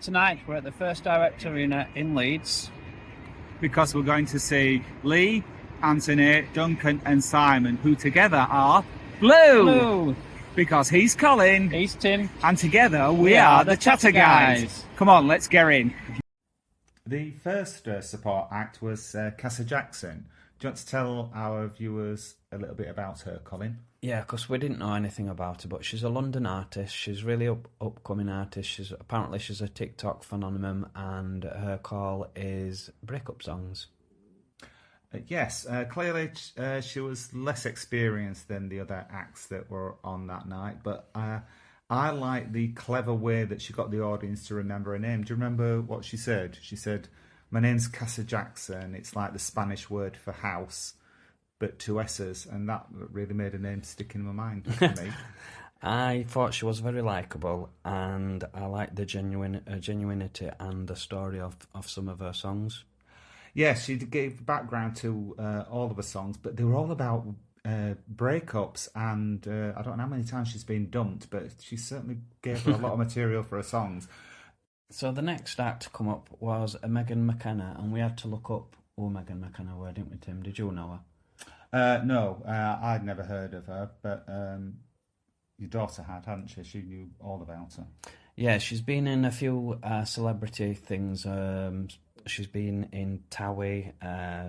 Tonight we're at the First Direct Arena in Leeds. Because we're going to see Lee, Anthony, Duncan and Simon, who together are Blue. Because he's Colin. He's Tim. And together we are the Chatter Guys. Come on, let's get in. The first support act was Casa Jackson. Do you want to tell our viewers a little bit about her, Colin? Yeah, because we didn't know anything about her, but she's a London artist. She's really upcoming artist. She's a TikTok phenomenon, and her call is breakup songs. Yes, clearly she was less experienced than the other acts that were on that night, but I like the clever way that she got the audience to remember her name. Do you remember what she said? She said, "My name's Casa Jackson. It's like the Spanish word for house, but two S's," and that really made her name stick in my mind for me. I thought she was very likeable, and I liked the genuinity and the story of some of her songs. Yes, she gave background to all of her songs, but they were all about breakups, and I don't know how many times she's been dumped, but she certainly gave her a lot of material for her songs. So the next act to come up was Megan McKenna, and we had to look up who Megan McKenna were, didn't we, Tim? Did you know her? No, I'd never heard of her, but your daughter hadn't she? She knew all about her. Yeah, she's been in a few celebrity things. She's been in Towie.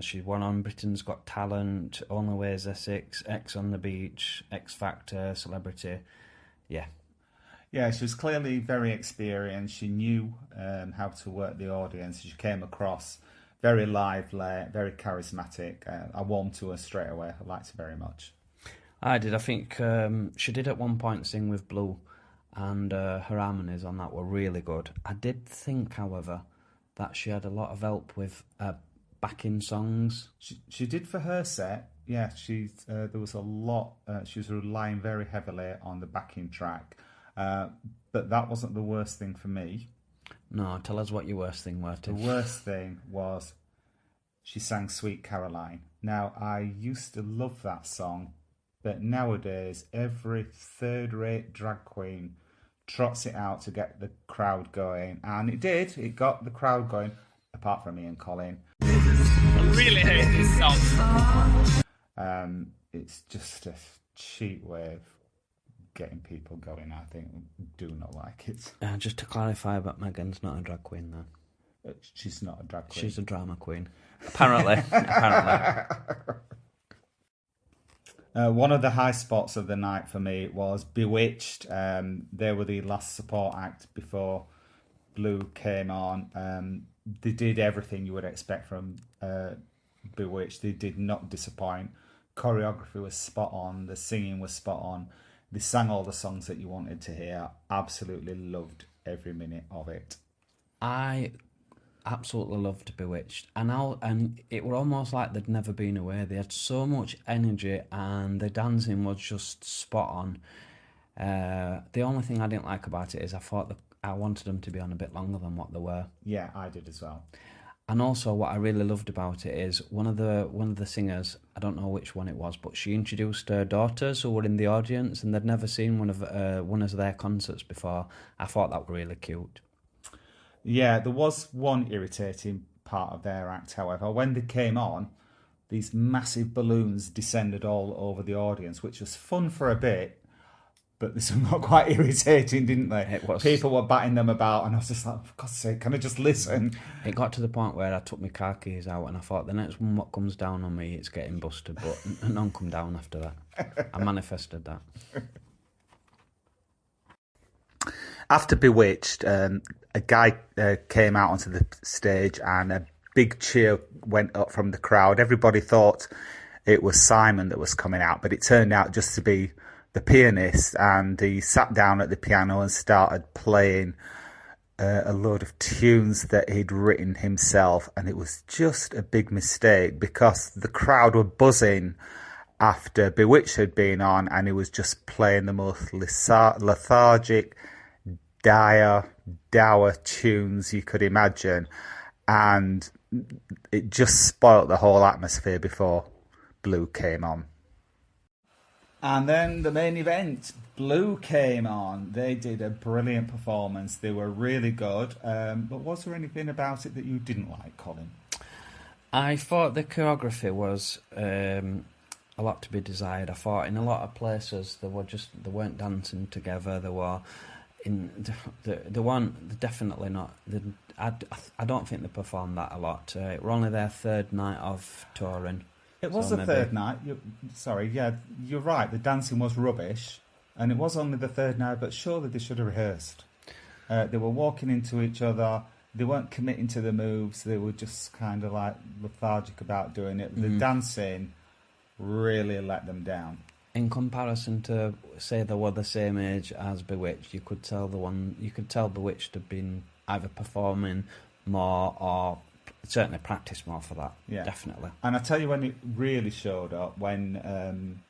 She won on Britain's Got Talent, Only Ways Essex, X on the Beach, X Factor, Celebrity. Yeah. Yeah, she was clearly very experienced. She knew how to work the audience. She came across very lively, very charismatic. I warmed to her straight away. I liked her very much. I did. I think she did at one point sing with Blue, and her harmonies on that were really good. I did think, however, that she had a lot of help with backing songs. She did for her set. Yeah, there was a lot. She was relying very heavily on the backing track. But that wasn't the worst thing for me. No, tell us what your worst thing was. The worst thing was she sang Sweet Caroline. Now, I used to love that song, but nowadays every third-rate drag queen trots it out to get the crowd going, and it did. It got the crowd going, apart from me and Colin. I really hate this song. It's just a cheap way of getting people going. I think do not like it. Just to clarify, but Megan's not a drag queen, then. She's not a drag queen. She's a drama queen, apparently. One of the high spots of the night for me was Bewitched. They were the last support act before Blue came on. They did everything you would expect from Bewitched. They did not disappoint. Choreography was spot on. The singing was spot on. They sang all the songs that you wanted to hear. Absolutely loved every minute of it. I absolutely loved Bewitched, and it were almost like they'd never been away. They had so much energy, and the dancing was just spot on. The only thing I didn't like about it is I thought that I wanted them to be on a bit longer than what they were. Yeah, I did as well. And also, what I really loved about it is one of the singers, I don't know which one it was, but she introduced her daughters who were in the audience, and they'd never seen one of their concerts before. I thought that was really cute. Yeah, there was one irritating part of their act, however. When they came on, these massive balloons descended all over the audience, which was fun for a bit, but this got quite irritating, didn't they? It was. People were batting them about, and I was just like, for God's sake, can I just listen? It got to the point where I took my car keys out, and I thought, the next one what comes down on me, it's getting busted, but none come down after that. I manifested that. After Bewitched, a guy came out onto the stage and a big cheer went up from the crowd. Everybody thought it was Simon that was coming out, but it turned out just to be the pianist, and he sat down at the piano and started playing a load of tunes that he'd written himself, and it was just a big mistake because the crowd were buzzing after Bewitched had been on, and he was just playing the most lethargic, dour tunes you could imagine, and it just spoilt the whole atmosphere before Blue came on. And then the main event, Blue came on. They did a brilliant performance. They were really good. But was there anything about it that you didn't like, Colin? I thought the choreography was a lot to be desired. I thought in a lot of places they weren't dancing together. They weren't definitely not. I don't think they performed that a lot. We're only their third night of touring. It was the third night. You're right. The dancing was rubbish, and it was only the third night. But surely they should have rehearsed. They were walking into each other. They weren't committing to the moves. They were just kind of like lethargic about doing it. The dancing really let them down. In comparison to, say, they were the same age as Bewitched, you could tell Bewitched had been either performing more or certainly practiced more for that. Yeah, definitely. And I tell you when it really showed up when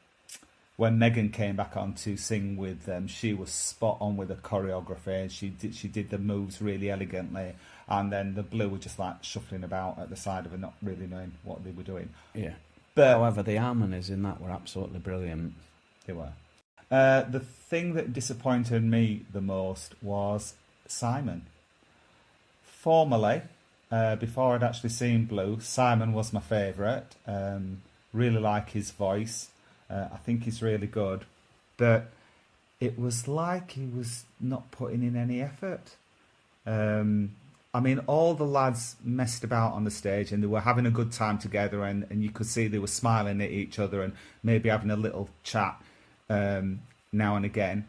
Megan came back on to sing with them. She was spot on with the choreography, and she did the moves really elegantly. And then the Blue were just like shuffling about at the side of her, not really knowing what they were doing. Yeah. But however, the harmonies in that were absolutely brilliant. They were. The thing that disappointed me the most was Simon. Formerly, before I'd actually seen Blue, Simon was my favourite. Really like his voice. I think he's really good. But it was like he was not putting in any effort. I mean, all the lads messed about on the stage and they were having a good time together, and you could see they were smiling at each other and maybe having a little chat now and again.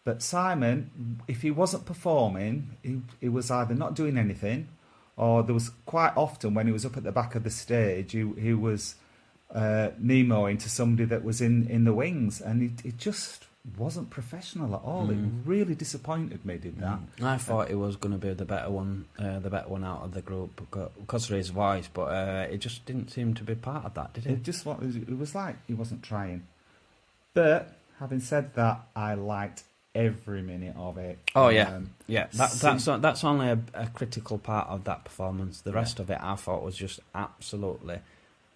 But Simon, if he wasn't performing, he was either not doing anything, or there was quite often when he was up at the back of the stage, he was Nemoing to somebody that was in the wings, and it just wasn't professional at all. It really disappointed me, did that. I thought it was going to be the better one out of the group because of his voice, but it just didn't seem to be part of that, did it? It was like he wasn't trying. But having said that, I liked every minute of it. Oh yeah, that's only a critical part of that performance. The rest of it, I thought, was just absolutely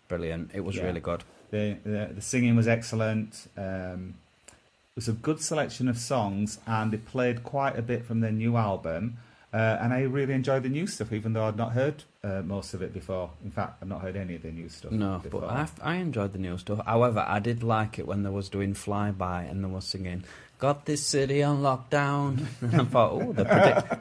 brilliant. It was really good. The singing was excellent. It was a good selection of songs, and they played quite a bit from their new album. And I really enjoyed the new stuff, even though I'd not heard most of it before. In fact, I've not heard any of the new stuff. No, before. But I enjoyed the new stuff. However, I did like it when they was doing Flyby and they was singing, "Got this city on lockdown." And I thought,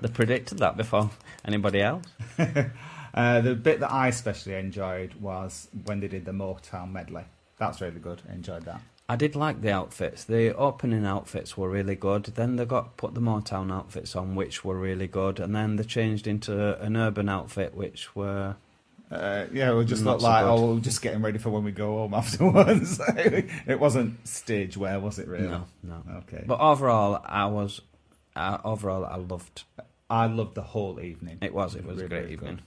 they predicted that before anybody else. The bit that I especially enjoyed was when they did the Motown medley. That's really good. I enjoyed that. I did like the outfits. The opening outfits were really good. Then they put the Motown outfits on, which were really good. And then they changed into an urban outfit, which were... we just looked like, we're just getting ready for when we go home afterwards. It wasn't stage wear, was it, really? No. Okay. But overall, I loved... I loved the whole evening. It was a great evening.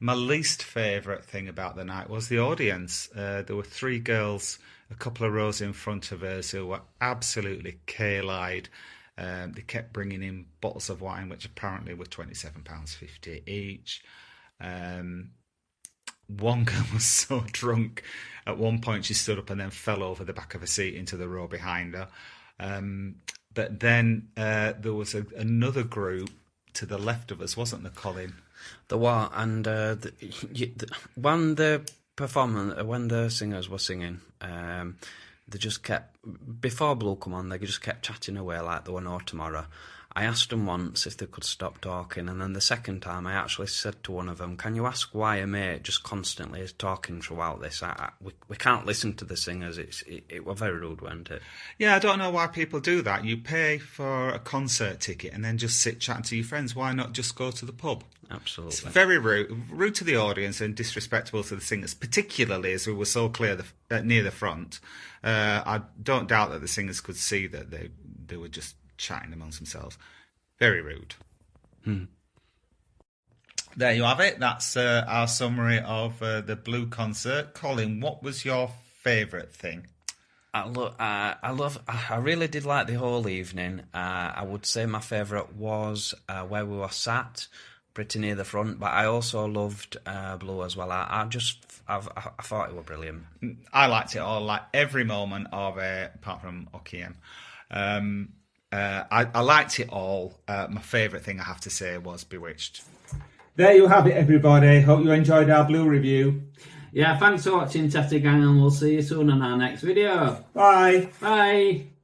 My least favourite thing about the night was the audience. There were three girls a couple of rows in front of us who were absolutely kale-eyed. They kept bringing in bottles of wine, which apparently were £27.50 each. One girl was so drunk, at one point she stood up and then fell over the back of a seat into the row behind her. But then there was another group to the left of us, wasn't there, Colin? There were, and when the singers were singing, they just kept, before Blue come on, they just kept chatting away like there were no tomorrow. I asked them once if they could stop talking, and then the second time I actually said to one of them, "Can you ask why a mate just constantly is talking throughout this? We can't listen to the singers. It was very rude, wasn't it?" Yeah, I don't know why people do that. You pay for a concert ticket and then just sit chatting to your friends. Why not just go to the pub? Absolutely. It's very rude to the audience and disrespectful to the singers, particularly as we were so clear near the front. I don't doubt that the singers could see that they were just chatting amongst themselves. Very rude. There you have it. That's our summary of the Blue concert. Colin, what was your favourite thing? I really did like the whole evening. I would say my favourite was where we were sat, pretty near the front, but I also loved Blue as well. I thought it was brilliant. I liked it all, like every moment of it, apart from Okien. I liked it all. My favourite thing, I have to say, was Bewitched. There you have it, everybody. Hope you enjoyed our Blue review. Yeah, thanks for watching, Tatty Gang, and we'll see you soon on our next video. Bye. Bye.